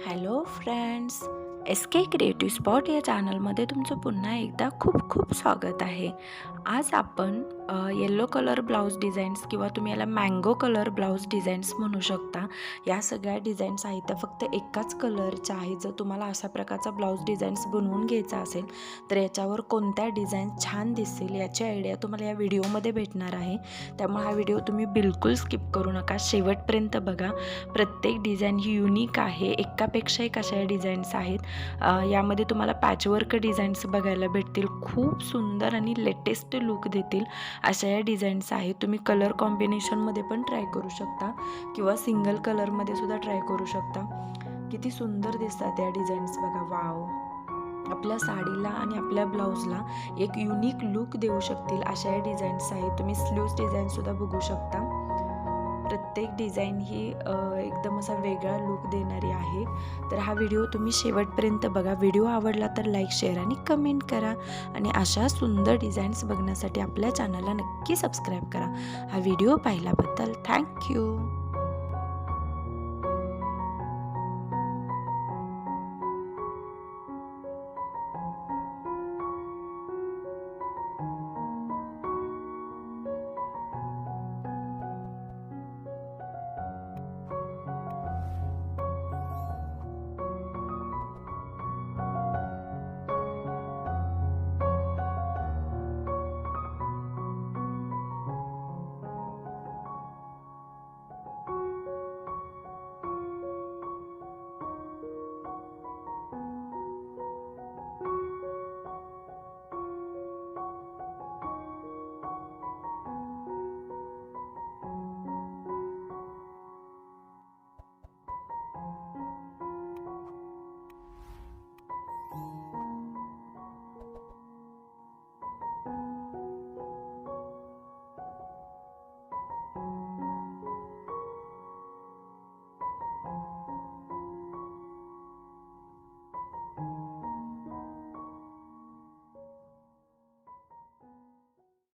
Hello friends, S के creative spot या चॅनलमध्ये तुमचं पुन्हा एकदा खूप खूप स्वागत आहे. आज आपण येलो कलर ब्लाऊज डिझाईन्स किंवा तुम्ही याला मँगो कलर ब्लाऊज डिझाईन्स म्हणू शकता. या सगळ्या डिझाईन्स आहेत त्या फक्त एकाच कलरच्या आहेत. जर तुम्हाला अशा प्रकारचा ब्लाऊज डिझाईन्स बनवून घ्यायचा असेल तर याच्यावर कोणत्या डिझाईन छान दिसेल याची आयडिया तुम्हाला या व्हिडिओमध्ये भेटणार आहे. त्यामुळे हा व्हिडिओ तुम्ही बिलकुल स्किप करू नका, शेवटपर्यंत बघा. प्रत्येक डिझाईन ही युनिक आहे, एकापेक्षा एक अशा डिझाईन्स आहेत. यामध्ये तुम्हाला पॅचवर्क डिझाईन्स बघायला भेटतील, खूप सुंदर आणि लेटेस्ट लुक देतील अशा या डिझाईन्स आहेत. तुम्ही कलर कॉम्बिनेशनमध्ये पण ट्राय करू शकता किंवा सिंगल कलरमध्ये सुद्धा ट्राय करू शकता. किती सुंदर दिसतात या डिझाईन्स बघा. वाव, आपल्या साडीला आणि आपल्या ब्लाऊजला एक युनिक लुक देऊ शकतील अशा या डिझाईन्स आहेत. तुम्ही स्लीव्स डिझाईनसुद्धा बघू शकता. प्रत्येक डिझाईन ही एकदम असा वेगळा लुक देणारी आहे. तर हा व्हिडिओ तुम्ही शेवटपर्यंत बघा. व्हिडिओ आवडला तर लाईक, शेअर आणि कमेंट करा. आणि अशा सुंदर डिझाईन्स बघण्यासाठी आपल्या चॅनलला नक्की सबस्क्राईब करा. हा व्हिडिओ पाहिल्याबद्दल थँक्यू.